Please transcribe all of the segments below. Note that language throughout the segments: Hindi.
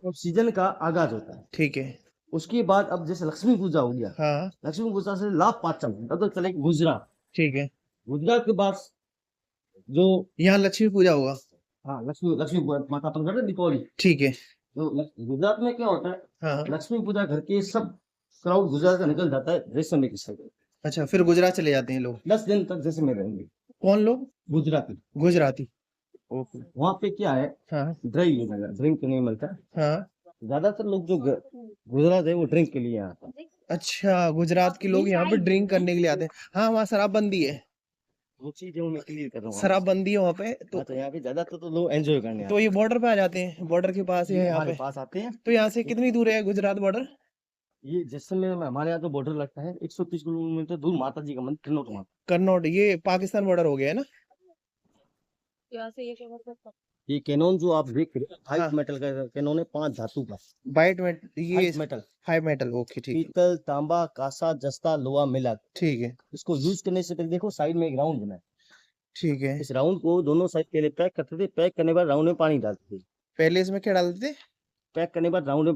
और सीजन का आगाज होता है। ठीक है। उसके बाद अब जैसे लक्ष्मी पूजा हो गया, हाँ लक्ष्मी पूजा से लाभ पाचम तब तक चलेगी गुजरात। ठीक है। गुजरात के बाद जो यहाँ लक्ष्मी पूजा होगा। हाँ लक्ष्मी लक्ष्मी माता अपन करते हैं दीपावली। ठीक है। तो गुजरात में क्या होता है, हाँ। लक्ष्मी पूजा घर के सब क्राउड गुजरात का निकल जाता है जैसलमेर की साइड। अच्छा, फिर गुजरात चले जाते हैं लोग। 10 दिन तक जैसलमेर रहेंगे कौन लोग? गुजराती। गुजराती। ओके। वहाँ पे क्या है, हाँ ड्राई ड्रिंक नहीं मिलता। हाँ। ज्यादातर लोग जो गुजरात है वो ड्रिंक के लिए आता है। अच्छा, गुजरात के लोग यहाँ पे ड्रिंक करने के लिए आते हैं। हाँ, वहाँ शराबबंदी है। वो चीजें मैं क्लियर कर रहा हूँ। शराबबंदी है वहाँ पे हाँ, तो यहाँ पे ज्यादातर तो लोग एंजॉय करने तो आते ये बॉर्डर पे आ जाते हैं, बॉर्डर के पास ही हैं, है ये यहाँ हमारे पे। पास आते हैं। तो यहाँ से कितनी दूर है गुजरात बॉर्डर? ये जैसलमेर में हमारे यहाँ तो बॉर्डर लगता है 130 किलोमीटर दूर, माता जी का मंदिर कन्नौज वहाँ। कन्नौज, ये पाकिस्तान बॉर्डर हो गया है ना? ये कैनोन जो आप देख रहे हैं हाँ। व्हाइट मेटल का कैनोन है, 5 धातु का वाइट में ये व्हाइट मेटल, 5 मेटल। ओके ठीक है। पीतल, तांबा, कांसा, जस्ता, लोहा मिला। ठीक है। इसको यूज करने से पहले देखो साइड में एक राउंड बना है। ठीक है। इस राउंड को दोनों साइड के लिए पैक करते थे, पैक करने के बाद राउंड में पानी डालते थे। पहले इसमें क्या डालते थे? पैक करने के बाद राउंड में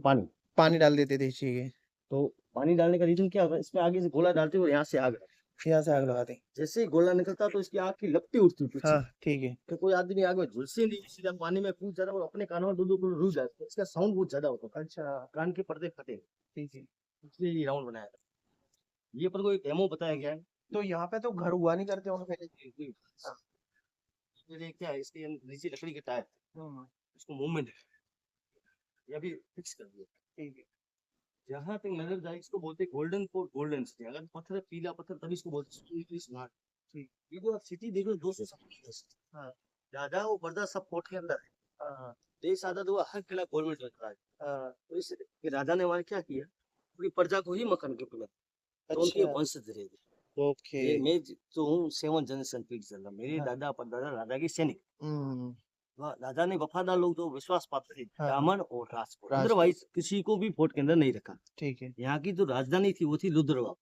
पानी डाल देते थे। ठीक है। तो पानी डालने का रीजन क्या होता है, इसमें आगे से गोला डालते और यहाँ से आग, यहाँ से आग लगाते हैं। जैसे ही गोला निकलता तो इसकी आग की लपटी उठती है पीछे। हाँ ठीक है। कि कोई आदमी आग में झुलसे नहीं, सीधा पानी में कूद जाता और अपने कानों में दो दो रुक जाता है। इसका साउंड बहुत ज्यादा होता है। अच्छा, कान के पर्दे फटे। ठीक है। इसलिए ये राउंड बनाया था। ये पर कोई डेमो बताया गया है। तो यहाँ पे तो घर हुआ नहीं करते होंगे पहले? ये क्या है, इसके नीचे लकड़ी के टायर, इसको मूवमेंट ये अभी फिक्स कर दिया। ठीक है। जहाँ तक नजर जाए इसको बोलते गोल्डन फोर्ट, गोल्डन सिटी। अगर पत्थर है पीला पत्थर तभी इसको बोलते स्मार्ट। ठीक, ये जो आप सिटी देख रहे हो 200 हाँ राजा वो पर्दा सब फोर्ट के अंदर है। हाँ देश आजाद हुआ, हर किला गवर्नमेंट रख रहा है। हाँ। तो इस राजा ने हमारे क्या किया, पूरी प्रजा को ही मकान के मिला, तो उनके अच्छा। वंशज रहे। ओके। ये मैं जो हूँ 7 जनरेशन पीढ़ी चल रहा, मेरे हाँ। दादा परदादा राजा की सैनिक। हम्म। राजा ने वफादार लोग तो विश्वास पात्र थे, हाँ। ब्राह्मण और राजपूत। राजपूत। अदरवाइज किसी को भी फोर्ट के अंदर नहीं रखा। ठीक है। यहाँ की जो राजधानी थी वो थी लुद्रवा।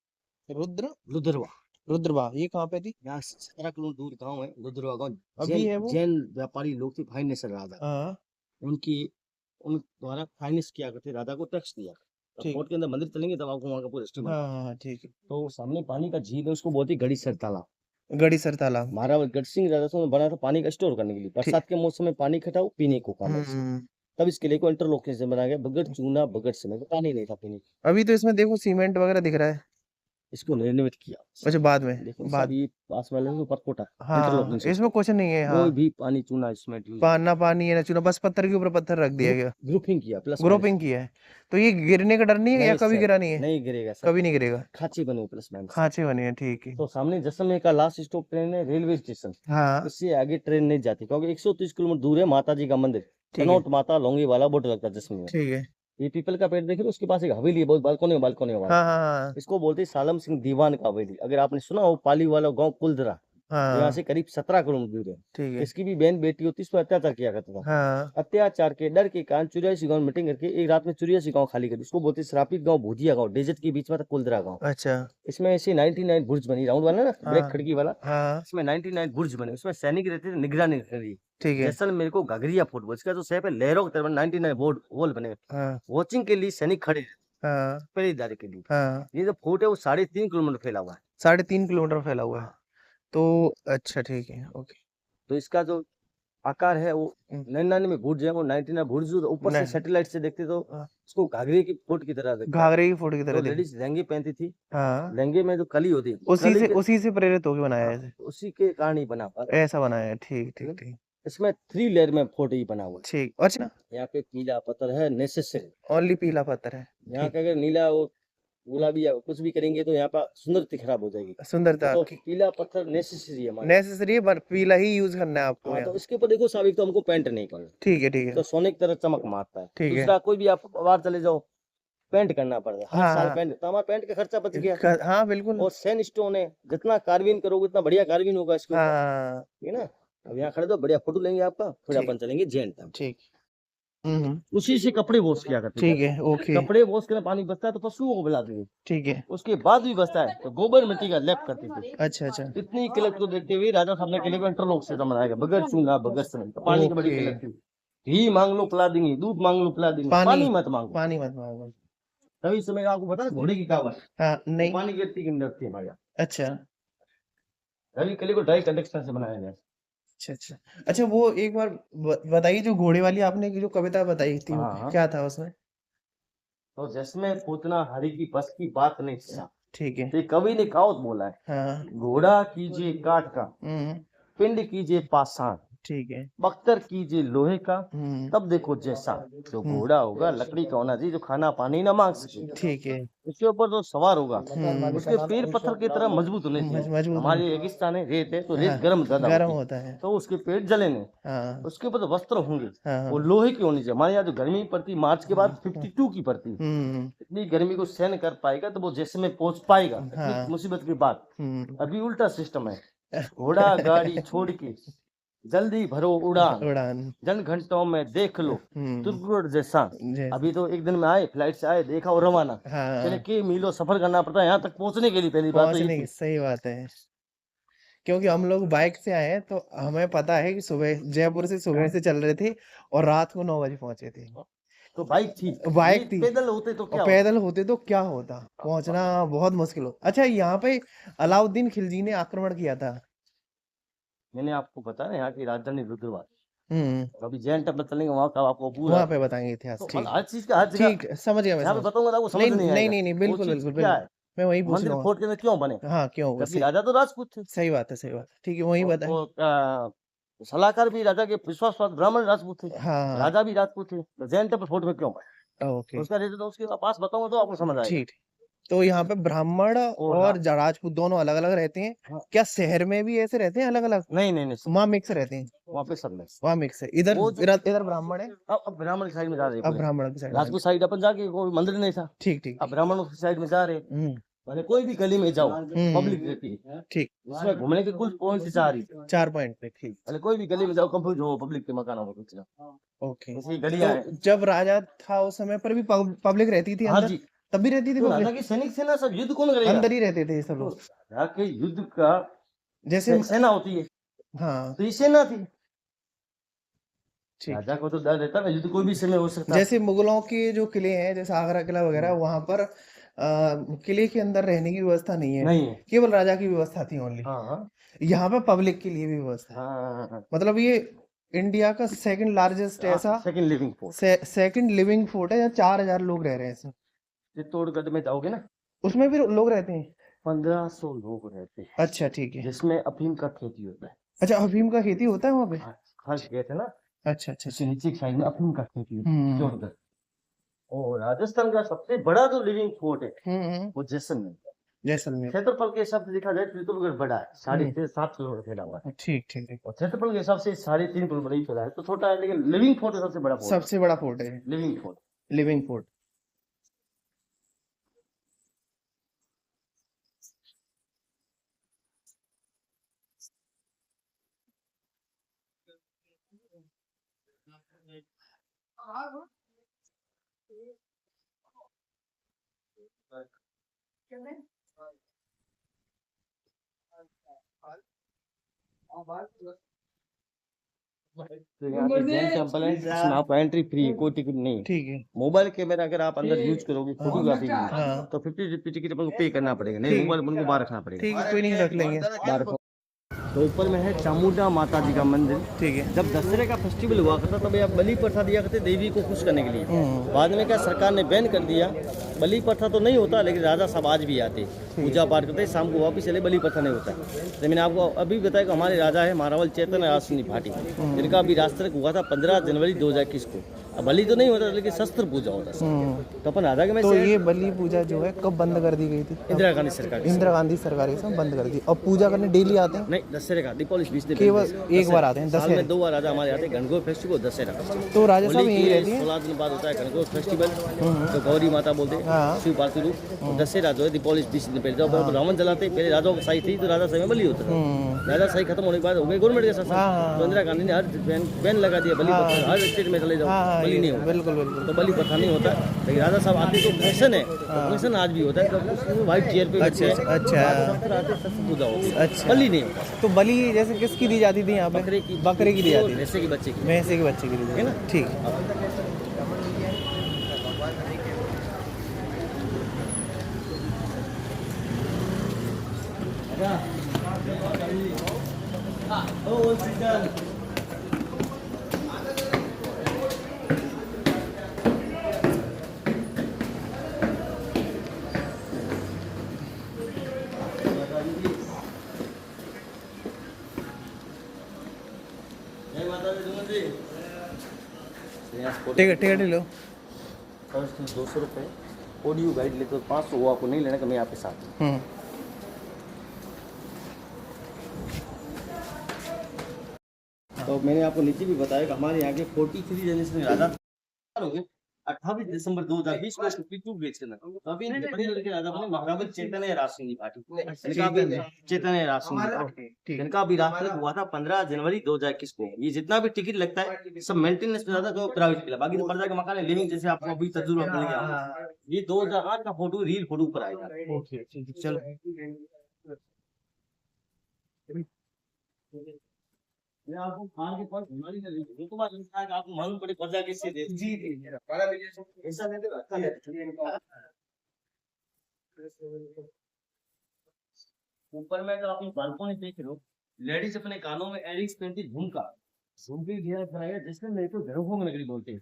रुद्र लुद्रवा रुद्रबा ये कहाँ पे थी? यहाँ 17 किलोमीटर दूर गाँव है लुद्रवा गाँव। अभी है वो? जैन व्यापारी लोग थे, फाइनेंसर राजा, हाँ उनकी उन द्वारा फाइनेंस किया करते, राजा को टैक्स दिया। ठीक। फोर्ट के अंदर मंदिर चलेंगे तब आपको वहाँ का पूरा हिस्ट्री हाँ हाँ हाँ, ठीक है। तो सामने पानी का झील है, उसको बहुत ही गड़ी सर तालाब। गड़ीसर तालाब। महाराज गढ़ सिंह राजस्थान में बना था पानी का स्टोर करने के लिए। ठीक। बरसात के मौसम में पानी इकट्ठा हो पीने को काम है इससे। हम्म। तब इसके लिए को इंटरलॉकिंग से बनाया गया, बगैर चूना बगैर सीमेंट, पानी नहीं था पीने को। अभी तो इसमें देखो सीमेंट वगैरह दिख रहा है। इसको रेनोवेट किया। अच्छा, बाद में? देखो बाद। सारी पास वाले को परकोटा हाँ इंटरलॉकिंग इसमें सिस्टम, कुछ नहीं है। हाँ, कोई भी पानी चूना सीमेंट यूज ना पानी है ना चूना, बस पत्थर के ऊपर पत्थर रख दिया गया। ग्रुपिंग किया प्लस ग्रुपिंग किया है। तो ये गिरने का डर नहीं है या कभी गिरा नहीं है? नहीं गिरेगा सर, कभी नहीं गिरेगा। खांचे बने प्लस माइनस। खांचे बने हैं। ठीक है। तो सामने जैसलमेर का लास्ट स्टॉप ट्रेन है रेलवे स्टेशन, हाँ उससे आगे ट्रेन नहीं जाती क्योंकि 130 किलोमीटर दूर है माता जी का मंदिर, ठीक है। कनौट माता लौंगी वाला बोर्ड लगता है जैसलमेर। ठीक है। ये पीपल का पेड़ देख रहे हो, उसके पास एक हवेली है, बहुत बालकोनी बालकोनी वाला। हाँ हाँ हाँ इसको बोलते हैं सालम सिंह दीवान का हवेली। अगर आपने सुना हो पाली वाला गांव कुलदरा, यहाँ हाँ। से करीब 17 किलोमीटर दूर है। ठीक है। इसकी भी बहन बेटी होती, इस पर अत्याचार किया करता था। हाँ अत्याचार के डर के कारण 84 गांव मीटिंग करके एक रात में 84 गांव खाली कर दी। इसको बोलते हैं श्रापित गांव, भुजिया गांव, डेजर्ट के बीच में था कुलदरा गांव। अच्छा। इसमें ऐसे 99 बुर्ज बनी, राउंड वाला ना ब्रेक हाँ खिड़की वाला, हाँ इसमें 99 बुर्ज बने, उसमें सैनिक रहते थे, निगरानी रहती थी। ठीक है। जैसलमेर को घाघरिया फोर्ट, इसका जो शेप है लहरों की तरह 99 बोर्ड वॉल बने, हाँ वॉचिंग के लिए सैनिक खड़े रहते, हाँ पहरेदारी के लिए। हाँ। ये जो फोर्ट है वो 3.5 किलोमीटर फैला हुआ है। 3.5 किलोमीटर फैला हुआ है। तो अच्छा ठीक है। ओके। तो इसका जो आकार है वो 99 बुर्ज है, वो 99 बुर्ज ऊपर से नहीं। सैटेलाइट से देखते तो हाँ। उसको घाघरे की फोर्ट की तरह दिखता है। घाघरे की फोटो की तरह तो दिख। लेडीज लहंगे पहनती थी, हाँ, लहंगे में जो कली होती है उसी से प्रेरित होके बनाया है ऐसे। उसी के कारण ही बना हुआ है। ऐसा बनाया है। ठीक ठीक ठीक इसमें 3 लेयर में फोर्ट ही बना हुआ ठीक। अच्छा, है। यहाँ पे पीला पत्थर है नेसेसरी, ओनली पीला पत्थर है। यहाँ ठीक। का अगर नीला वो गुलाबी या कुछ भी करेंगे तो यहाँ पर सुंदरता खराब हो जाएगी। सुंदरता तो पीला पत्थर नेसेसरी है हमारे। नेसेसरी है, पर पीला ही यूज करना है आपको हाँ, तो यहाँ। इसके ऊपर देखो साबिक, तो हमको पेंट नहीं करना, ठीक है ठीक है तो सोने की तरह चमक मारता है। ठीक है। दूसरा कोई भी आप बाहर चले जाओ पेंट करना पड़ता है, हर साल हाँ पेंट, तो हमारा पेंट का खर्चा बच गया। हाँ बिल्कुल। और सैंड स्टोन है, जितना कार्विन करोगे उतना बढ़िया कार्विन होगा इसके ऊपर, हाँ ठीक है ना। अब यहाँ खड़े तो बढ़िया फोटो लेंगे आपका, फिर ठीक। अपन चलेंगे जैन टाइम। ठीक। उसी से कपड़े वॉश किया करते ठीक थे। है। ओके। कपड़े वॉश करने पानी बचता है तो पशुओं को पिलाते थे, ठीक है। उसके बाद भी बचता है तो गोबर मिट्टी का लेप करते थे। अच्छा अच्छा। इतनी किलत को देखते हुए राजा साहब ने किले को इंटरलॉक से बनाया गया, बगैर चूना बगैर सीमेंट, पानी की बड़ी ओके। किलत थी। घी मांग लो पिला देंगे, दूध मांग लो पिला देंगे, पानी- पानी मत मांगो। पानी मत मांगो। तभी समय आपको पता है घोड़े की कहावत, हाँ वो नहीं। पानी गिरती की डरती है हमारे यहाँ। अच्छा रवि किले को ढाई कंडक्शन से बनाया गया है। अच्छा अच्छा। अच्छा वो एक बार बताइए, जो घोड़े वाली आपने की जो कविता बताई थी, वो हाँ। क्या था उसमें? तो जिसमें पूतना हरि की बस की बात नहीं था, ठीक है। तो ये कवि ने कहावत बोला है, हाँ। घोड़ा कीजिए काठ का, हम्म। पिंड कीजिए पाषाण, ठीक है। बख्तर कीजिए लोहे का, हम्म। तब देखो जैसा। जो हम्म। घोड़ा होगा लकड़ी का होना चाहिए, जो खाना पानी ना मांग सके। ठीक है। उसके ऊपर जो सवार होगा हम्म। उसके पैर पत्थर की तरह मजबूत होने चाहिए। मजबूत हमारे होने- रेगिस्तान है, रेत है, तो रेत हाँ, गर्म ज्यादा गर्म होती होता है, है। तो उसके पेट जले नहीं। हाँ उसके ऊपर जो वस्त्र होंगे हाँ। वो लोहे की होनी चाहिए। हमारे यहाँ जो गर्मी पड़ती मार्च के बाद 52 की पड़ती है, हम्म। इतनी गर्मी को सहन कर पाएगा तो वो जैसे में पहुंच पाएगा। हाँ। इतनी मुसीबत के बाद हम्म। अभी उल्टा सिस्टम है, घोड़ा गाड़ी छोड़ के जल्दी भरो उड़ान, उड़ान। जन घंटों में देख लो हम्म। तुर्गुड़ जैसा। जैसे- अभी तो एक दिन में आए, फ्लाइट से आए, देखा और रवाना। हाँ चले के मीलों सफर करना पड़ता है यहाँ तक पहुंचने के लिए। पहली बात तो ये पहुंचने की थी। सही बात है, क्योंकि हम लोग बाइक से आए हैं तो हमें पता है कि सुबह जयपुर से सुबह से चल रहे थे और रात को 9 बजे पहुंचे थे। तो बाइक थी, बाइक ये थी। पैदल होते तो और क्या होता? पैदल होते तो क्या होता, पहुंचना बहुत मुश्किल हो। अच्छा यहाँ पे अलाउद्दीन खिलजी ने आक्रमण किया था। मैंने आपको बताया ना, यहाँ की राजधानी रुद्रवार। हम्म। अभी जैन टेम्पल चलेंगे, वहाँ का आपको पूरा वहां पे बताएंगे इतिहास। तो ठीक हर चीज का हर जगह ठीक समझ गया मैं, यहाँ पे समझ। बताऊंगा तो आपको समझ नहीं नहीं नहीं आएगा नहीं नहीं, वो बिल्कुल चीज बिल्कुल क्या बिल्कुल। है। मैं वही पूछ मंदिर रहा हूँ। फोर्ट के अंदर क्यों बने? हाँ क्यों, जबकि वैसे राजा तो राजपूत थे। सही बात है, सही बात है। ठीक है वही बताएं। सलाहकार भी राजा के विश्वास ब्राह्मण राजपूत थे, हाँ राजा भी राजपूत थे। तो जैन टेम्पल फोर्ट में क्यों बने? ओके उसका रीजन तो उसके पास बताऊंगा तो आपको समझ आएगा। ठीक। तो यहाँ पे ब्राह्मण और राजपूत दोनों अलग अलग रहते हैं हाँ। क्या? शहर में भी ऐसे रहते हैं अलग अलग? नहीं नहीं नहीं, वहाँ मिक्स रहते हैं? वहाँ पे सब में। वहाँ मिक्स है। इधर वो जो- इधर ब्राह्मण है, अब ब्राह्मण की साइड में जा रहे अब हैं, ब्राह्मण की साइड। राजपूत साइड अपन जाके कोई मंदिर नहीं था, ठीक ठीक। अब ब्राह्मणों की साइड में जा रहे हैं। हम्म। मैंने कोई भी गली में जाओ पब्लिक रहती है, ठीक। उसमें घूमने के कुछ पॉइंट चाह रही है। 4 पॉइंट पे। ठीक पहले कोई भी गली में जाओ कंफ्यूज हो, पब्लिक के मकानों में कुछ ओके। ऐसी गलियां हैं। तो जब राजा था उस समय पर भी पब्लिक रहती थी हाँ अंदर? जी, तब भी रहती थी तो राजा पब्लिक? की सैनिक सेना सब युद्ध कौन करेगा? अंदर ही रहते थे ये सब लोग? राजा के युद्ध का जैसे सेना होती है, हाँ तो ये सेना थी। ठीक। राजा को तो डर रहता है, युद्ध कोई भी समय हो सकता है। जैसे मुगलों के जो किले हैं, जैसे आगरा किला वगैरह, वहां पर किले के अंदर रहने की व्यवस्था नहीं है, नहीं है। केवल राजा की व्यवस्था थी ओनली। हाँ हाँ यहाँ पे पब्लिक के लिए भी व्यवस्था है। हाँ, मतलब ये इंडिया का सेकंड लार्जेस्ट ऐसा second living force. Second living fort है, जहाँ 4000 लोग रह रहे हैं इसमें। चित्तौड़गढ़ में जाओगे ना, उसमें भी लोग रहते हैं? 1500 लोग रहते हैं, अच्छा ठीक है। जिसमें अफीम का खेती होता है। अच्छा अफीम का खेती होता है वहाँ पे? खर्च गए थे ना, अच्छा अच्छा इससे नीचे की साइड में अफीम का खेती होता है, हम्म। चित्तौड़गढ़। और राजस्थान का सबसे बड़ा जो लिविंग फोर्ट है वो जैसलमेर। जैसलमेर। क्षेत्रफल के हिसाब से देखा जाए चित्तौड़गढ़ बड़ा है, 7.5 किलोमीटर फैला हुआ है। ठीक ठीक ठीक। और क्षेत्रफल के हिसाब से 3.5 किलोमीटर ही फैला है, तो छोटा है, लेकिन लिविंग फोर्ट सबसे बड़ा फोर्ट सबसे बड़ा फोर्ट है है। Living fort. Living fort. तो यहाँ पे जैन टेम्पल है, इसमें आपको एंट्री फ्री है, कोई टिकट नहीं है। ठीक है। मोबाइल कैमरा अगर आप अंदर यूज करोगे फोटोग्राफी के लिए, हाँ तो 50 रुपये टिकट अपन को पे करना पड़ेगा। नहीं, ठीक। मोबाइल अपन को बाहर रखना पड़ेगा। ठीक है, कोई नहीं, रख लेंगे। बाहर रखो। तो ऊपर में है चामुंडा माता जी का मंदिर। ठीक है। जब दशहरे का फेस्टिवल हुआ करता तब यहाँ बलि प्रथा दिया करते देवी को खुश करने के लिए। बाद में क्या सरकार ने बैन कर दिया, बलि प्रथा तो नहीं होता, लेकिन राजा सब आज भी आते पूजा पाठ करते, शाम को वापिस चले, बलि प्रथा नहीं होता। तो मैंने आपको अभी बताया कि हमारे राजा है महारावल चैतन्य राज सिंह भाटी, जिनका अभी राजतिलक हुआ था 15 जनवरी 2021 को। अब बलि तो नहीं होता, लेकिन शस्त्र पूजा होता है। तो अपन राजा के में तो ये बलि पूजा जो है कब बंद कर दी गई थी? इंदिरा गांधी सरकार की। इंदिरा गांधी सरकार के समय बंद कर दी। और पूजा करने डेली आते हैं? नहीं, दशहरे का दीपावली 20 दिन केवल एक बार आते हैं साल दशहरे? में 2 बार राजा हमारे आते हैं, गणगौर फेस्टिवल, दशहरा। तो राजा साहब यही रहती है? 16 दिन बाद होता है गणगौर फेस्टिवल, तो गौरी माता बोलते हैं, शिव पार्वती रूप। और दशहरा जो है दीपावली 20 दिन पहले, जब रावण जलाते पहले राजाओं को सही थी, तो राजा सही में बलि होता था। राजा सही खत्म होने के बाद हो गई गवर्नमेंट के साथ, तो इंदिरा गांधी ने हर बैन लगा दिया, बलि हर स्टेट में चले जाओ, बलि नहीं होता। बिल्कुल बिल्कुल। तो बलि प्रथा नहीं होता। लेकिन राजा साहब आते तो फैशन है, तो फैशन आज भी होता है, तो व्हाइट चेयर पे बैठे हैं, अच्छा। राजा साहब फिर आते सब पूजा होती है। अच्छा। बलि नहीं होता। तो बलि जैसे किसकी दी जाती थी यहाँ पे? बकरे की, बकरे की दी जाती थी, भैंसे की, बच्चे की, भैंसे के बच्चे की दी जाती है ना। थी। ठीक। जय माता दी दुमन जी। टिकट लो। फर्स्ट 200 रुपये, ऑडियो गाइड लेते तो 500, वो आपको नहीं लेना कि मैं आपके साथ। तो मैंने आपको नीचे भी बताया कि हमारे यहाँ के 43 जनरेशन राजा हो गए 28 दिसंबर 2020 को 52 गेज के अंदर। तो अभी बड़े लड़के राजा बने महाराज चैतन्य राज सिंह जी भाटी, इनका भी चैतन्य राज सिंह जी भाटी, इनका भी राष्ट्र हुआ था 15 जनवरी 2021 को। ये जितना भी टिकट लगता है सब मेंटेनेंस पे ज्यादा, तो प्राइवेट मिला, बाकी तो पर्दा का मकान है, लिविंग जैसे आपको अभी तजुर्बा मिल गया। ये 2008 का फोटो, रील फोटो पर आएगा। चलो मैं आपको खान के पास घुमाने का नहीं, तो बात है कि आपको मालूम पड़े पर्दा कैसे दे। जी ऐसा नहीं तो अच्छा है। ऊपर में अगर आप बालकनी देख रहे हो, लेडीज अपने कानों में एयरिंग्स पहनती, झुमकी घेरा कराया, जिसमें मेरे को झरोखों में नगरी बोलते हैं।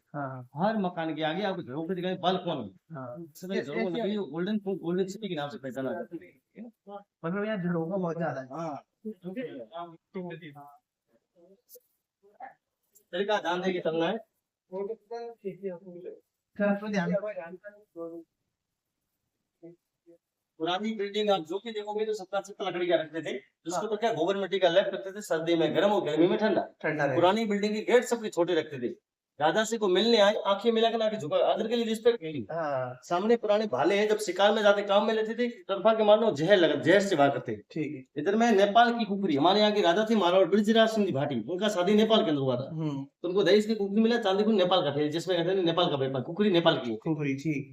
हर मकान के आगे आपको झरोखे दिखाई, बालकनी झरोखों में नगरी, गोल्डन सिटी के नाम से पहचाना जाता है। मतलब यहाँ झरोखा बहुत ज्यादा है। हाँ, तरीका ध्यान देके चलना है। पुरानी बिल्डिंग आप जो भी देखोगे तो 70 लकड़ी का रखते थे, जिसको तो क्या गोबर मिट्टी का लैप करते थे, सर्दी में गर्म और गर्मी में ठंडा। पुरानी बिल्डिंग के गेट सबके छोटे रखते थे। राजा से को मिलने आए, आंखें मिलाकर आके झुका, आदर के लिए रिस्पेक्ट। सामने पुराने भाले हैं, जब शिकार में जाते काम में लेते थे, तरफा के मारनो जहर से वार करते। ठीक है। इधर में नेपाल की कुकरी, हमारे यहाँ के राजा थे मारवाड़ बृजराज सिंह जी भाटी, उनका शादी नेपाल के अंदर हुआ था। तो उनको दहेज की कुकरी मिला, चांदीपुर नेपाल का थे, जिसमें कहते हैं नेपाल का व्यापार, कुकरी नेपाल की कुकरी। ठीक।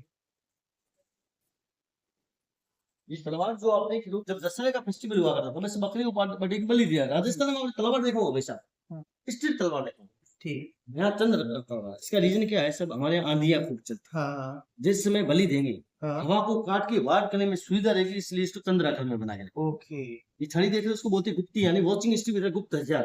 ये तलवार जो आपने जब दशहरे का फेस्टिवल हुआ करता था, मैं सब बकरी को बड़ी बलि दिया। राजस्थान में तलवार देखो हमेशा, स्टिल तलवार देखो। ठीक। यहाँ चंद्र तलवार, इसका रीजन क्या है? सब हमारे यहाँ आंधियां खूब चलती। जिस समय बलि देंगे, हवा को काट के वार करने में सुविधा रहेगी, इसलिए इसको चंद्र आकार में बनाया गया। ओके। ये छड़ी देख रहे हो, उसको बोलते गुप्ती, यानी वॉचिंग स्टिक, गुप्त हथियार।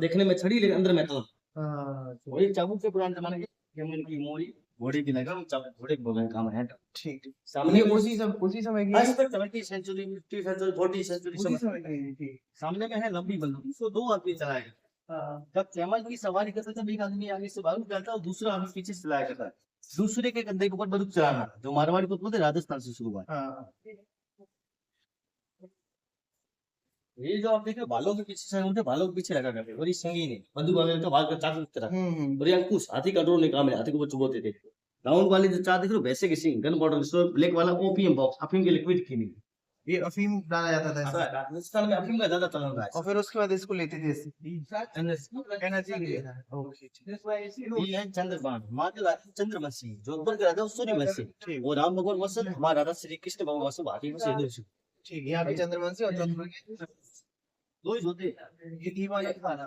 देखने में छड़ी, लेकिन अंदर में तलवार। वही चाबुक के पुराने जमाने के यमन की मोरी, घोड़े की नगम, घोड़े के बोलने काम है। ठीक। सामने उसी समय की आज तक 70 सेंचुरी, 50 सेंचुरी, 40 सेंचुरी सामने में है लंबी बंदूक, इसको 2 आदमी चलाएगा। जब कैमल की सवारी करता है, तब एक आदमी आगे से बारूद डालता है और दूसरा आदमी पीछे से चलाया करता है। दूसरे के कंधे के ऊपर बंदूक चलाना, जो मारवाड़ी को बोलते राजस्थान से शुरू हुआ है। ये जो आप देख रहे हो, भालों के पीछे से होते, भालों के पीछे लगा करते, और ये संगीन है, बंदूक वगैरह का भाग का चाकू की तरह। और ये अंकुश, हाथी कंट्रोल नहीं काम है, हाथी को वो चुभोते थे। राउंड वाली जो चार देख रहे हो, वैसे की सिंग, गन बॉटल, ब्लैक वाला ओपीएम बॉक्स, अफीम के लिक्विड की नहीं। ये अफीम डाला जाता था राजस्थान में अफीम का ज्यादा चलन रहा है। और फिर उसके बाद इसको लेते थे एनर्जी के लिए। ये है चंद्रबाण, माता चंद्रवंशी, जोधपुर के राजा सूर्यवंशी, वो राम भगवान वसंत, हमारा राजा श्री कृष्ण भगवान वसंत, भाटी में से। ठीक है। यहाँ पे चंद्रवंशी और जोधपुर के दो ही होते। ये दीवानी खाना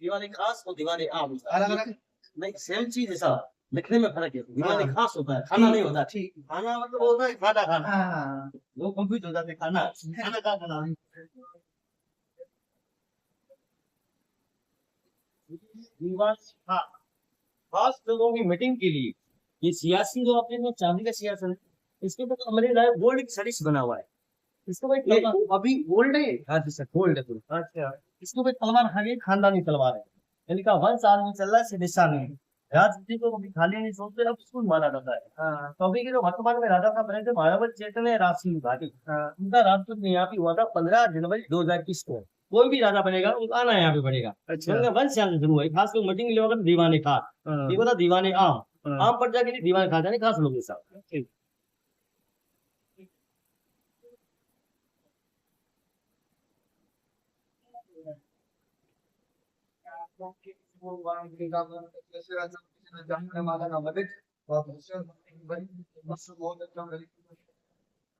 दीवानी खास और दीवानी आम अलग अलग नहीं, सेम चीज है सब, लिखने में फर्क है। दीवानी खास होता है, खाना नहीं होता। ठीक। खाना मतलब होता है खाना खाना। लोग कंफ्यूज हो जाते, खाना खाना का खाना। दीवान खास लोगों की मीटिंग के लिए। ये सियासी जो अपने में चांदी का सियासन है, इसके ऊपर हमारे लाए गोल्ड की सड़ीस बना हुआ है। इसको भाई अभी गोल्ड है। हाँ जी सर, गोल्ड है पूरा। अच्छा। इसको भाई तलवार खाली खानदानी तलवार है, इनका वंश आदमी चल रहा है, निशान है। राजनीति को कभी खाली नहीं सोचते, अब उसको माना जाता है। तो अभी के जो वर्तमान में राजा साहब बने थे, महाराज चैतन्य राज सिंह भाटी, उनका राजपूत यहाँ पे हुआ था 15 जनवरी 2021 को। कोई भी राजा बनेगा, उनका आना यहाँ पे बढ़ेगा। अच्छा। उनका वंश यहाँ से शुरू है। खास कर मीटिंग लेगा दीवाने खास, दीवाने आम पड़ जाके दीवाने खा जाने खास लोग साहब।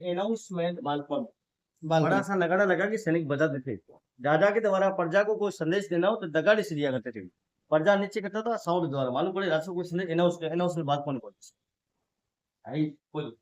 अनाउंसमेंट बालपन, बड़ा बालकन सा नगाड़ा लगा कि सैनिक बजाते थे। राजा के द्वारा प्रजा को कोई संदेश देना हो तो नगाड़े से दिया करते थे। प्रजा नीचे करता था साउंड द्वारा, मालूम पड़े राजा को कोई संदेश अनाउंसमेंट बालपन बोलते आई बोल।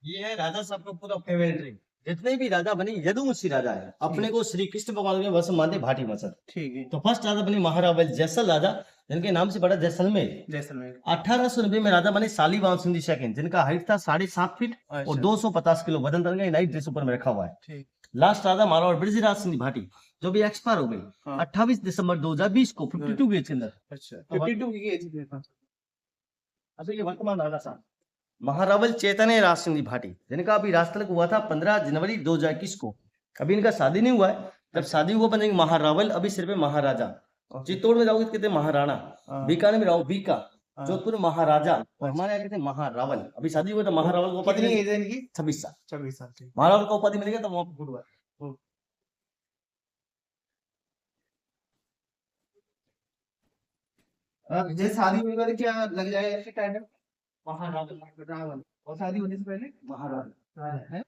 ये है राजा साहब का पूरा फेवरेट ड्रिंक। जितने भी राजा बने यदुवंशी राजा है, अपने को श्री कृष्ण भगवान के वश मानते भाटी मसल। ठीक है। तो फर्स्ट राजा बने महारावल जैसल राजा, जिनके नाम से पड़ा जैसलमेर। जैसलमेर 1890 में राजा बने शालीवाहन सिंह सेकंड, जिनका हाइट था 7.5 फीट और अच्छा 250 किलो वजन था। इनका नाइट ड्रेस ऊपर में रखा हुआ है। ठीक लास्ट राजा मारवाड़ ब्रजराज सिंह भाटी, जो भी एक्सपायर हो गई हाँ 28 दिसंबर 2020 को 52 के एज के अंदर। अच्छा तो 52 की एज में था। अभी ये वर्तमान राजा साहब महारावल चैतन्य राज सिंह भाटी, जिनका अभी राजतिलक हुआ था 15 जनवरी 2021 को। अभी इनका शादी नहीं हुआ है, जब अच्छा शादी हुआ बनेंगे महारावल। अभी सिर्फ है महाराजा। ओके चित्तौड़ में जाओगे तो कहते हैं महाराणा, हाँ बीकानेर में रहो बीका, हाँ जोधपुर में महाराजा, और अच्छा हमारे यहाँ कहते हैं महारावल। अभी शादी हुआ तो महारावल को उपाधि कितनी मिली एज है इनकी? 26 साल। 26 साल ठीक महारावल को उपाधि मिलेगा तो वहां पर हुआ। हम्म। जैसे शादी होने के बाद क्या लग जाएगा इसके टाइटल? महारावल रावल। और शादी होने से पहले महारावल। राजा है।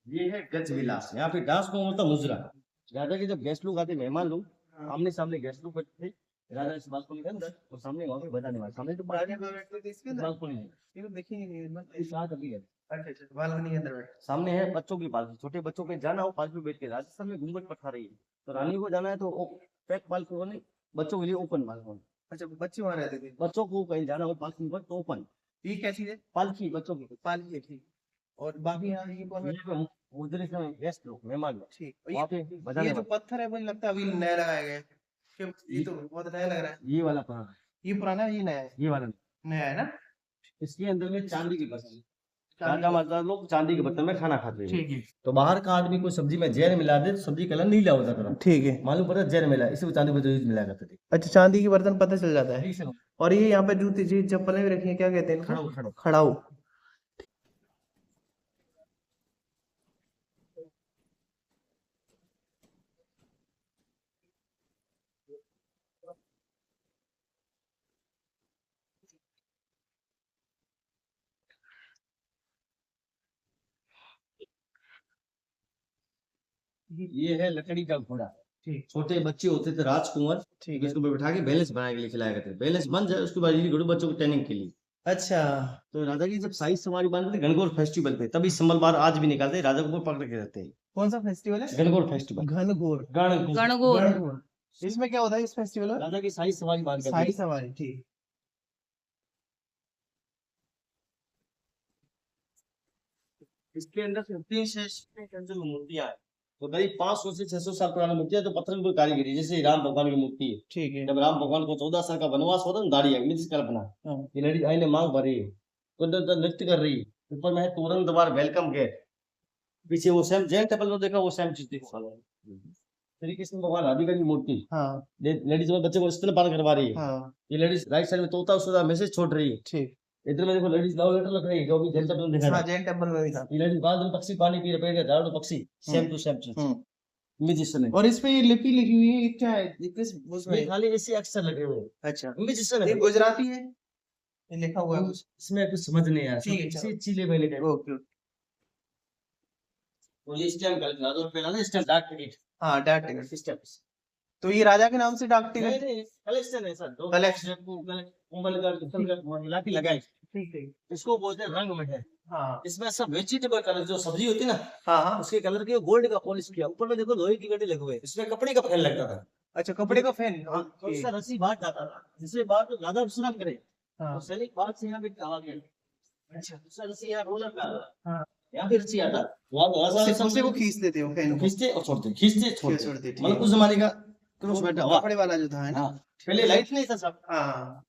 ये है गज विलास, यहाँ पे डांस को मतलब मुजरा। राजा के जब गेस्ट लोग आते, मेहमान लोग, हाँ। आमने सामने गेस्ट लोग बैठते थे। राजा इस बालकनी के अंदर और सामने वहां पे बजाने वाले, सामने तो राजा कहाँ बैठते थे इसके अंदर? बालकनी है। ये तो देखेंगे नहीं बस इस रात अभी है। अच्छा अच्छा बालकनी के अंदर बैठ सामने है बच्चों की पालकी, छोटे बच्चों के जाना हो पालकी में बैठ के। राजस्थान में घूंघट पठा रही है, तो रानी को जाना है तो पैक पालकी होने, बच्चों के लिए ओपन पालकी। अच्छा बच्चे वहां रहते थे। बच्चों को कहीं जाना हो पालकी पर तो ओपन ये क्या चीज है? पालकी बच्चों की। पालकी है ठीक। और बाकी यहाँ ये कौन बैठा? ये पे मुद्रित में गेस्ट लोग मेहमान लोग ठीक और वहाँ पे ये बजाने जो वाले। पत्थर है मुझे लगता है अभी नया लगाया गया है। क्यों ये तो बहुत नया लग रहा है। ये वाला पुराना, ये पुराना है ये नया है? ये वाला नया है ना? इसके अंदर में चांदी की बर्तन, चांदी राजा महाराजा लोग चांदी के बर्तन में खाना खाते थे। ठीक है तो बाहर का आदमी कोई सब्जी में जहर मिला दे तो सब्जी कलर नीला होता था, ठीक है। मालूम पड़ा जहर मिला, इसी को चांदी को यूज मिला करते थे। अच्छा चांदी की बर्तन पता चल जाता है। ठीक है। और ये यहाँ पे जूती जी चप्पलें भी रखी हैं क्या कहते हैं इनको? खड़ो खड़ो। खड़ाऊ। ये है लकड़ी का घोड़ा। ठीक छोटे बच्चे होते थे राजकुंवर, ठीक है। इसको बैठा के बैलेंस बनाने के लिए खिलाया करते थे। बैलेंस बन जाए उसके बाद ये घोड़े बच्चों की ट्रेनिंग के लिए। अच्छा तो राजा की जब साइज सवारी बांधते थे गणगौर फेस्टिवल पे, तभी संबलबार आज भी निकालते हैं, राजा को पकड़ के रहते हैं। कौन सा फेस्टिवल है? गणगौर फेस्टिवल। घनघोर। गणगौर गणगौर गणगौर। इसमें क्या होता है इस फेस्टिवल में? राजा की साइज सवारी बांध करते शाही हैं। सवारी ठीक। इसके अंदर 15 से 16 जो मूर्तियां हैं, तो करीब 500 से 600 साल पुरानी मूर्तियां, तो पत्थर की कारीगरी, जैसे राम भगवान की मूर्ति है। ठीक है जब राम भगवान को 14 साल का वनवास होता है, दाढ़ी है मिर्च कल्पना, हाँ ये लड़ी आई ने मांग भरी है, तो नृत्य कर रही है। ऊपर में है तोरण द्वार वेलकम गेट, पीछे वो सेम जैन टेबल में देखा वो सेम चीज देखो। श्री कृष्ण भगवान राधिका की मूर्ति, हाँ लेडीज में बच्चे को स्तनपान करवा रही है। हाँ ये लेडीज राइट साइड में तोता उसका मैसेज छोड़ रही है। ठीक। इधर में देखो लेडीज लव लेटर लिख रही है, जो भी जैन टेबल में देखा हाँ था। जैन टेम्पल में भी था। ये लेडीज बाद में पक्षी पानी पी रहे हैं, झाड़ू पक्षी सेम टू सेम चीज म्यूजिशियन है। और इस पे ये लिपि लिखी हुई है ये क्या है? ये किस उसमें? इसमें खाली ऐसे अक्षर लगे हुए हैं, अच्छा म्यूजिशियन ये है। गुजराती है? ये लिखा हुआ है कुछ? इसमें कुछ समझ नहीं आया, ठीक है, सब चलो। इसी चिले पहले के। ओके और ये स्टैम्प का लिखा और पहला ना स्टैम्प डाक टिकट हाँ डाक टिकट। स्टैम्प। तो ये राजा के नाम से डाक नहीं टिकट? नहीं कलेक्शन है सर, दो Collection। कुंभल का कुंभल का मिला के लगाए। ठीक ठीक इसको बोलते हैं रंग में है। हाँ इसमें सब वेजिटेबल कलर जो सब्जी होती है ना, हाँ हाँ उसके कलर के गोल्ड का पॉलिश किया। ऊपर में देखो लोहे की गड्ढे लगे हुए हैं, इसमें कपड़े का फैल लगता था। अच्छा कपड़े का फैन। तो इसका रस्सी बाहर जाता था, जिससे बाहर तो ज्यादा विश्राम करे। हाँ तो सैनिक बाहर से यहाँ पे कहा गया, अच्छा दूसरा रस्सी यहाँ रोलर पे आता है, हाँ यहाँ पे रस्सी आता है, वहाँ उससे वो खींच लेते हो फैन को? खींचते और छोड़ते, खींचते छोड़ते। छोड़ते, ठीक मतलब है। उस जमाने का क्रॉस बैठा हुआ। कपड़े वाला जो था है ना? हाँ, पहले लाइट नहीं था सब। हाँ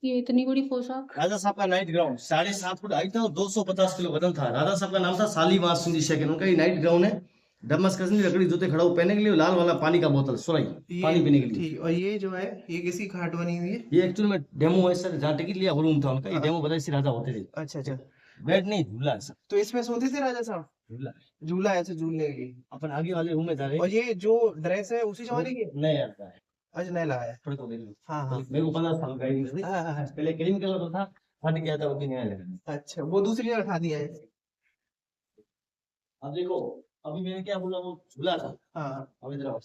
ये इतनी बड़ी पोशाक। राजा साहब का नाइट ग्राउंड 7.5 फुट हाइट था और 250 किलो वजन था। राजा साहब का नाम था शालीवार सिंह सेकंड। उनका ये नाइट ग्राउंड है। डमस्कस की लकड़ी, जूते खड़ा पहनने के लिए, लाल वाला पानी का बोतल सुराई पानी पीने के लिए। ठीक। और ये जो है ये किसी घाट बनी हुई है? ये एक्चुअली में डेमो है सर, जहाँ टिकट लिया वो रूम था उनका। ये डेमो बताइए सी राजा होते थे। अच्छा अच्छा। बेड नहीं, झूला है सर। तो इसमें सोते थे राजा साहब? झूला। झूला ऐसे झूलने के लिए। अपन आगे वाले रूम में जा रहे और ये जो ड्रेस है उसी जमाने की है? नहीं आता है। अच्छा नया लाया है। थोड़े को देख लो। हाँ हाँ मेरे को 15 साल का ही नहीं। हाँ हाँ, हाँ। पहले क्रीम कलर का था, फट गया था, वो भी नया लगा। अच्छा वो दूसरी जगह उठा दिया है। अब देखो, अभी मैंने क्या बोला, वो झूला था। हाँ अब इधर आओ।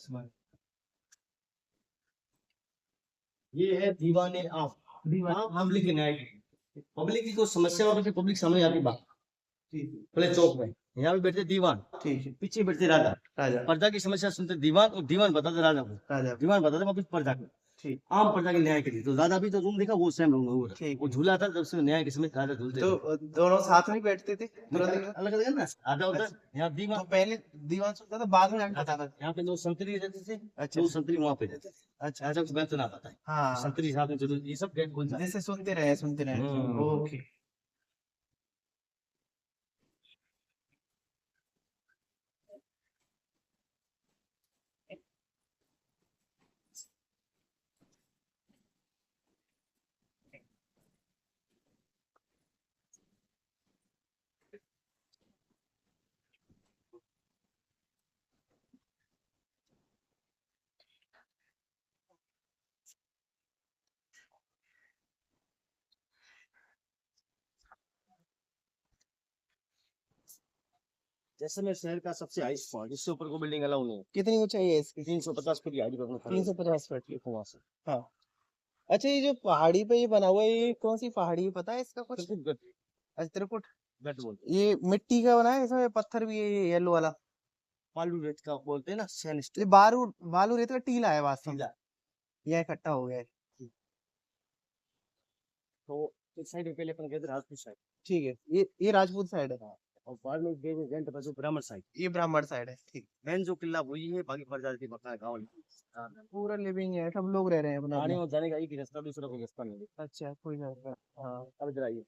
ये है दीवाने आप। पब्लिक न्याय। पब्लिक की कोई समस्या हो तो पब्लिक सामने आती बात। ठीक पहले चौक में यहाँ पे बैठते दीवान, ठीक है। पीछे बैठते राजा। राजा प्रजा की समस्या सुनते दीवान, और दीवान बताते राजा को। राजा दीवान बताते वापस प्रजा को। ठीक। आम प्रजा के न्याय के लिए। तो राजा भी तो रूम देखा, वो सेम रूम वो ठीक। वो झूला था, जब से न्याय के समय राजा झूलते थे। तो दोनों साथ में ही बैठते थे तुरंत ही? अलग अलग है ना, राजा उधर, यहाँ तो दीवान। पहले दीवान सुनता था, बाद में जाके खाता था। यहाँ पे लोग संतरी रहते थे। अच्छा लोग संतरी वहाँ पे रहते थे। अच्छा राजा को तो ना पता है। हाँ संतरी साथ में चलो, ये सब गेट खोल जाते। जैसे सुनते रहे। ओके। जैसे मैं शहर का सबसे हाईएस्ट पॉइंट, इससे ऊपर को बिल्डिंग अलाउ नहीं है। कितनी ऊंचाई है इसकी? 350 फीट की हाइट पर 350 फीट। देखो वहां से। हाँ। अच्छा ये जो पहाड़ी पे ये बना हुआ है, ये कौन सी पहाड़ी है, पता है इसका कुछ? गट अच्छा त्रिकुट। गट बोलते ये मिट्टी का बना है, इसमें पत्थर भी है, ये येलो वाला? बालू रेत का बोलते हैं ना, ये सैंडस्टोन। बालू रेत का टीला है वास्तव में? टीला। ये इकट्ठा हो गया है। तो इस साइड में पहले अपन गए थे राजपूत साइड, ठीक है। ये राजपूत साइड है और बाद में गए थे जैन तपस्वी ब्राह्मण साइड। ये ब्राह्मण साइड है। ठीक। मेन जो किला वही है, बाकी प्रजाति बका गाँव। पूरा लिविंग है, सब लोग रह रहे हैं अपना आने अपना। और जाने का एक ही रास्ता, दूसरा कोई रास्ता नहीं है। अच्छा कोई ना। हाँ अब इधर आइए।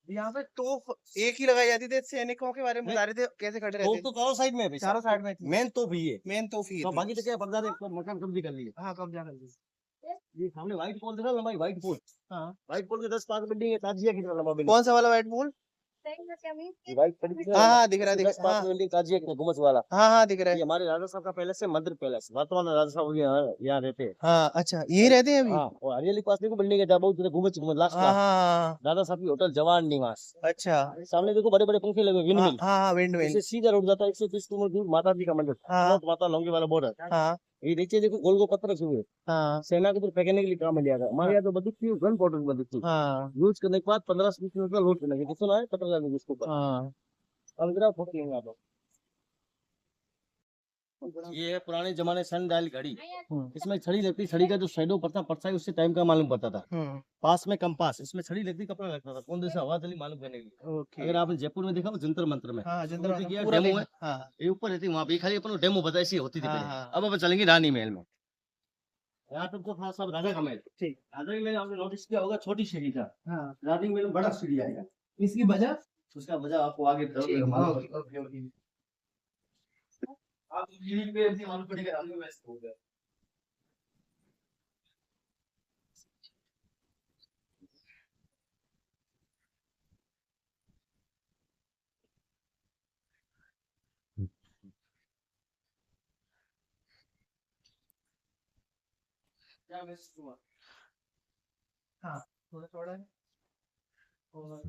यहाँ पे तोप एक ही लगाई जाती थी, सैनिकों के बारे में बता रहे थे कैसे खड़े रहते तो चारों साइड में है थे? भाई, चारों साइड में थी। मेन तो भी है। मेन तोप ही तो थी। बाकी तो क्या प्रजा ने मकान कब्जे कर लिए। हाँ कब्जा कर ली। ये सामने व्हाइट पोल देखा, लंबाई व्हाइट पोल। हाँ व्हाइट पोल के 10 बिल्डिंग है, ताजिया की तरह लंबा बिल्डिंग। कौन सा वाला व्हाइट पोल? White building. हाँ दिख रहा है, 10 बिल्डिंग ताजिया की गुम्बद वाला। हाँ दिख रहा ये है। हमारे राजा साहब का पैलेस है, मंदिर पैलेस। वर्तमान में राजा साहब यहाँ रहते हैं। हाँ अच्छा यही रहते हैं अभी? हाँ, और हरियाली पास देखो बिल्डिंग है, जहाँ बहुत घूमत लास्ट हाँ हाँ दादा साहब की होटल जवान निवास। अच्छा। सामने देखो बड़े बड़े पंखे लगे, विंड हाँ मिल। हाँ विंड मिल। इससे सीधा रोड जाता है 130 किलोमीटर दूर, माता जी का मंदिर। हाँ माता लौंगी वाला बॉर्डर। हाँ ये देखिए, देखो गोल गोल पत्थर रखे हुए। हाँ सेना के ऊपर फेंकने के लिए काम में लिया था। हमारे यहाँ तो बंदूक थी, गन पाउडर की बंदूक थी। हाँ यूज करने के बाद 15 से 20 मिनट का लोड करने के सुना है, पता लगा इसके ऊपर। हाँ। अब जरा फोटो लेंगे आप लोग। ये है पुराने जमाने सन डायल घड़ी। इसमें छड़ी लगती, छड़ी का जो शेडो पड़ता है उससे टाइम का मालूम पड़ता था। पास में कंपास, इसमें छड़ी लगती, कपड़ा लगता था, कौन जैसा हवा चली मालूम करने के लिए। ओके। अगर आपने जयपुर में देखा हो जंतर मंत्र में, हाँ जंतर तो देखिए पूरा डेमो है। हाँ ये ऊपर रहती, वहाँ पे खाली अपन डेमो बताई सी होती थी हाँ, पहले। हाँ। अब अपन चलेंगे रानी महल में। यहाँ तक तो था सब राजा का महल। ठीक। राजा के महल आपने नोटिस किया होगा, छोटी सीढ़ी था। हाँ रानी के महल में बड़ा सीढ़ी आएगा। इसकी वजह? उसका वजह आपको आगे आप सीढ़ी पे ऐसे मालूम पड़ेगा, रानी में ऐसे हो गया। क्या महसूस हुआ? हाँ थोड़ा थोड़ा है और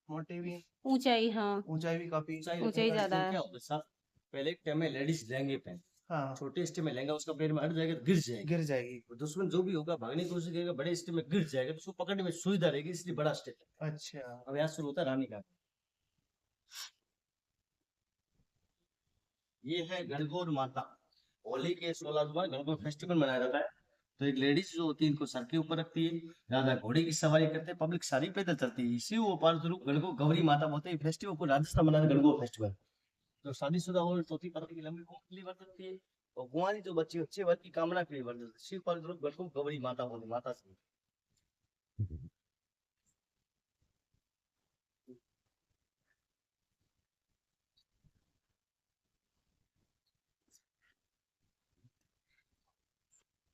मोटे भी, ऊंचाई, हाँ ऊंचाई भी काफी। ऊंचाई ज्यादा है। क्या होता है साहब, पहले एक टाइम में लेडीज लहंगे पहन, हाँ छोटे स्टेप में लहंगा उसका पैर में हट जाएगा तो गिर जाएगी। गिर जाएगी। और दुश्मन जो भी होगा भागने की कोशिश करेगा, बड़े स्टेप में गिर जाएगा तो उसको पकड़ने में सुविधा रहेगी, इसलिए बड़ा स्टेप है। अच्छा अब यहाँ शुरू होता है रानी का। ये है गणगौर माता। होली के 16 गणगौर फेस्टिवल मनाया जाता है। तो एक लेडीज जो होती है इनको सर के ऊपर रखती है, राजा घोड़े की सवारी करते हैं, पब्लिक सारी पैदल चलती है। इसी वो पार गणगौर गौरी माता बोलते हैं। फेस्टिवल को राजस्थान मनाते गणगौर फेस्टिवल। तो शादीशुदा और चौथी पत्नी की लंबी उम्र के लिए बरत सकती है। और कुंवारी जो बच्ची अच्छे वर की कामना के लिए वर्त शिव पर गढ़ गौरी माता बोले माता से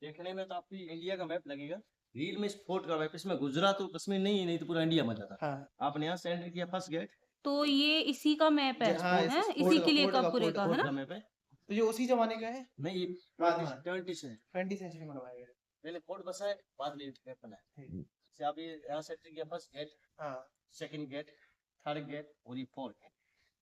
देखने में तो आपकी इंडिया का मैप लगेगा। रील में स्पोर्ट का मैप, इसमें गुजरात और कश्मीर नहीं है, नहीं तो पूरा इंडिया में जाता। हाँ आपने यहाँ से एंटर किया फर्स्ट गेट, तो ये इसी का मैप है हाँ है इस इसी के लिए का पूरे का है फोर्ट ना। का मैप है। तो ये उसी जमाने का है। नहीं ये बाद में 20 से 20 सेंचुरी में बनवाया गया पहले फोर्ट बसा है, बाद में मैप बना है। है। जैसे आप ये यहाँ से एंटर किया फर्स्ट गेट, हाँ सेकंड गेट, थर्ड गेट और ये फोर्थ गेट।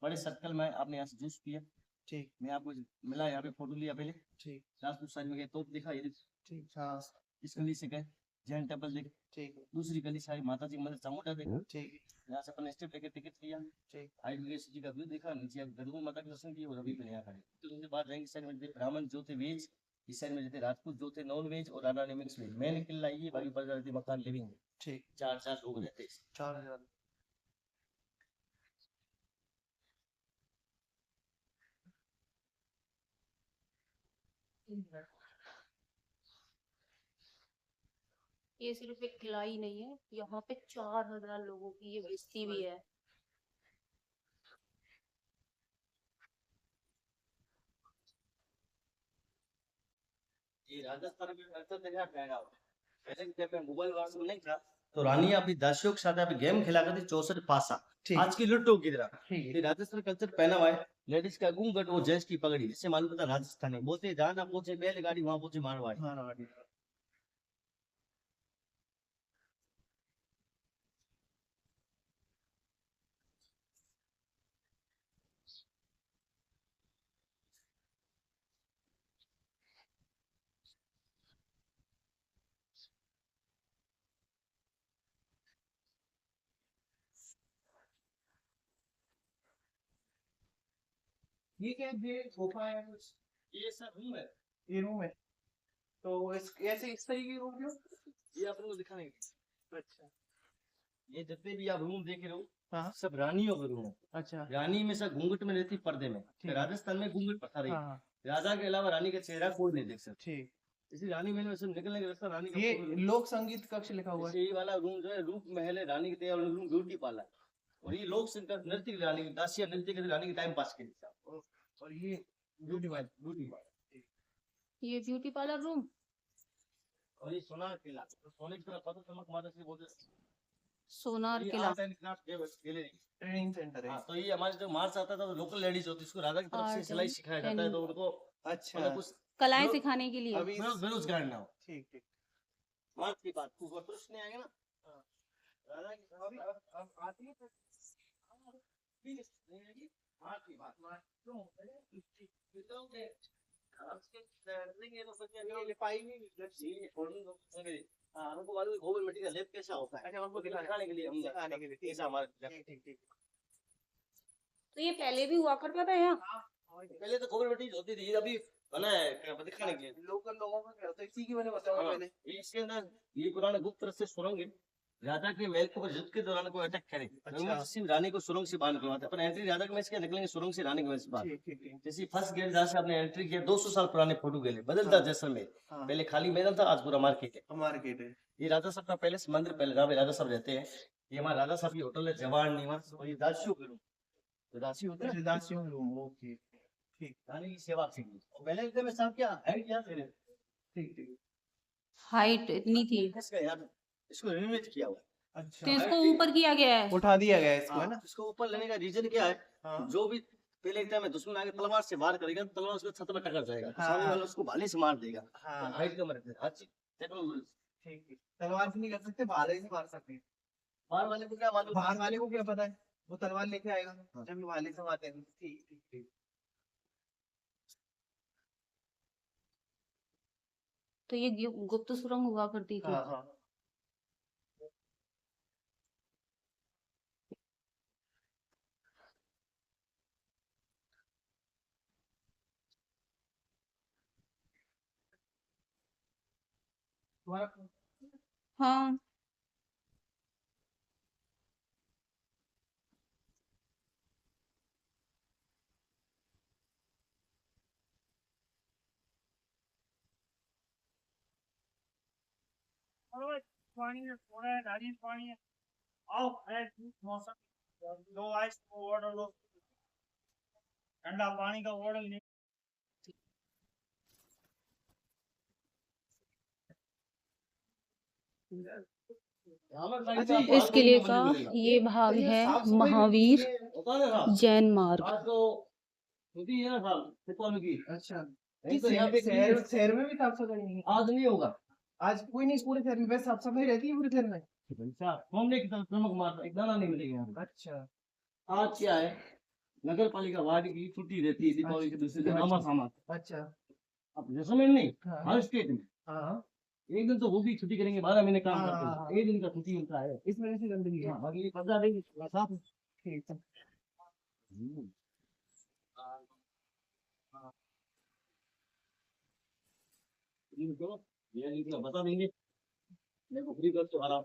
बड़े सर्कल में आपने यहाँ से जूस पिया, ठीक मैं आपको मिला, यहाँ पे फोटो लिया पहले, ठीक राजपूत साइड में गए तोप दिखा, ये ठीक हाँ इस गली से गए जैन टेम्पल देखे, ठीक दूसरी गली सारी माता जी मंदिर चामुंडा देखा, ठीक यहाँ से अपन स्टेप लेके टिकट लिया, ठीक हाइट गणेश जी का व्यू देखा, नीचे गरुड़ माता के दर्शन किए और अभी फिर यहाँ खड़े। तो उसके बाद रहेंगे साइड में थे ब्राह्मण जो थे वेज, इस साइड में थे राजपूत जो थे नॉन वेज और राणा ने मिक्स वेज। मेन किला ये, बाकी पर जाती मकान लिविंग है, ठीक 4 लोग रहते हैं। 4000 ये सिर्फ एक किला ही नहीं है, यहाँ पे 4000 लोगों की ये बस्ती भी है। ये राजस्थान में कल्चर देखा फैला हुआ है। पहले के टाइम में मोबाइल वगैरह नहीं था, तो रानी अपनी दासियों के साथ अभी गेम खेला करती 64 पासा, ठीक आज की लुट्टो की तरह। ठीक है ये राजस्थान कल्चर पहना हुआ है, लेडीज का घूंघट और जेंट्स की पगड़ी, इससे मालूम पड़ता राजस्थान है। बोलते जहाँ ना पहुंचे बैलगाड़ी, वहां पहुंचे मारवाड़ी। मारवाड़ी ये क्या ये सोफा है कुछ ये सब रूम है, ये रूम है तो इस ऐसे इस तरीके की रूम क्यों ये अपन को दिखाने के। अच्छा ये जितने भी आप रूम देख रहे हो हाँ सब रानियों के रूम है। अच्छा रानी में सब घूंघट में रहती, पर्दे में। ठीक। राजस्थान में घूंघट प्रथा रही, हाँ राजा के अलावा रानी का चेहरा कोई नहीं देख सकता। ठीक इसी रानी महल में से निकलने का रास्ता रानी का ये पूर्व है। लोक संगीत कक्ष लिखा हुआ है जैसे ये वाला रूम जो है रूप महल है, रानी के तैयार रूम ब्यूटी पार्लर, और ये लोग संगीत नृत्य की रानी की दासियां नृत्य के रानी के टाइम पास के लिए। और ये ब्यूटी ब्यूटी ये ब्यूटी पार्लर रूम। और ये सोनार किला, तो सोने की तरह पता चमक माता से बोलते हैं। सोनार ये किला। Art and craft gallery. Training centre है हाँ, तो ये हमारे जो मार्च आता था तो लोकल लेडीज होती है, इसको राजा की तरफ से Art सिलाई and सिखाया जाता है, तो उनको अच्छा मतलब कुछ कलाएं लोग- सिखाने के लिए। अभी बेरोजगार ना हो। ठीक ठीक मार्च की बात ऊपर प्रश्न आएगा ना, राजा की अभी अब आती है मार्च की बात हमको मालूम है गोबर मिट्टी का लेप कैसा होता है, अच्छा उनको दिखाने के लिए हम दिखाने के लिए ऐसा हमारा ठीक ठीक ठीक तो ये पहले भी हुआ करता था यहाँ। पहले तो गोबर मिट्टी होती थी, अभी बना है क्या दिखाने के लिए। लोकल लोगों का क्या होता है इसी की मैंने बताया हाँ, मैंने इसके अंदर ये पुराने गुप्त रस्ते सुरंग है। राजा के महल के ऊपर युद्ध के दौरान कोई अटैक करे अच्छा। तो सिर्फ रानी को सुरंग से बाहर करवाते हैं, पर एंट्री राजा के महल से निकलेंगे सुरंग से रानी के महल से बाहर। ठीक ठीक ठीक जैसे फर्स्ट गेट जहाँ से आपने एंट्री किया 200 साल पुराने फोटो गए बदलता हाँ। जैसलमेर, हाँ पहले खाली मैदान था, आज पूरा मार्केट है। मार्केट है ये राजा साहब का पैलेस मंदिर, पहले जहाँ पे राजा साहब रहते हैं। ये हमारा राजा साहब की होटल है जवाहर निवास, और ये दासियों के रूम, तो दासी होते हैं दासियों रूम ओके ठीक रानी की सेवा के लिए। और पहले के में साहब क्या है क्या थे ठीक ठीक हाइट इतनी थी इसका यार इसको रिनोवेट किया हुआ है। अच्छा तो इसको ऊपर किया गया है। उठा दिया गया है इसको है हाँ, ना इसको ऊपर लेने का रीजन क्या है, हाँ जो भी पहले एक टाइम में दुश्मन आके तलवार से वार करेगा तो तलवार उसको छत में टकर जाएगा, तो हाँ। सामने वाला उसको भाले से मार देगा। हाँ हाइट कम रखते हैं, हर चीज टेक्नोलॉजी। ठीक ठीक तलवार से नहीं कर सकते भाले से मार सकते हैं मार वाले को क्या मालूम, बाहर वाले को क्या पता है वो तलवार लेके आएगा हाँ। जब भी भाले से मारते हैं ठीक ठीक ठीक तो ये गुप्त सुरंग हुआ करती थी। हाँ हाँ तुम्हारा हाँ पानी है, थोड़ा है, नारियल पानी है। आओ, है मौसम, लो आइस को ऑर्डर लो, ठंडा पानी का ऑर्डर ले। इस किले का ये भाग है महावीर जैन मार्ग। अच्छा तो यहाँ पे शहर शहर में भी साफ सफाई नहीं है? आज नहीं होगा। आज कोई नहीं, पूरे शहर में वैसे साफ सफाई रहती है पूरे शहर में? घूमने की तरफ नमक मारता एक दाना नहीं मिलेगा यहाँ पे। अच्छा आज क्या है, नगर पालिका वार्ड की छुट्टी रहती है दीपावली के दूसरे दिन आमा सामा। अच्छा अब जैसलमेर नहीं, हाँ हर स्टेट में हाँ एक दिन तो वो भी छुट्टी करेंगे, 12 महीने काम हाँ, करते हाँ, हैं, एक दिन का छुट्टी मिलता है। इस वजह से गंदगी है। हाँ, बाकी ये 15 दिन साफ। ठीक है। ये बता देंगे, देखो फ्री कर तो आराम।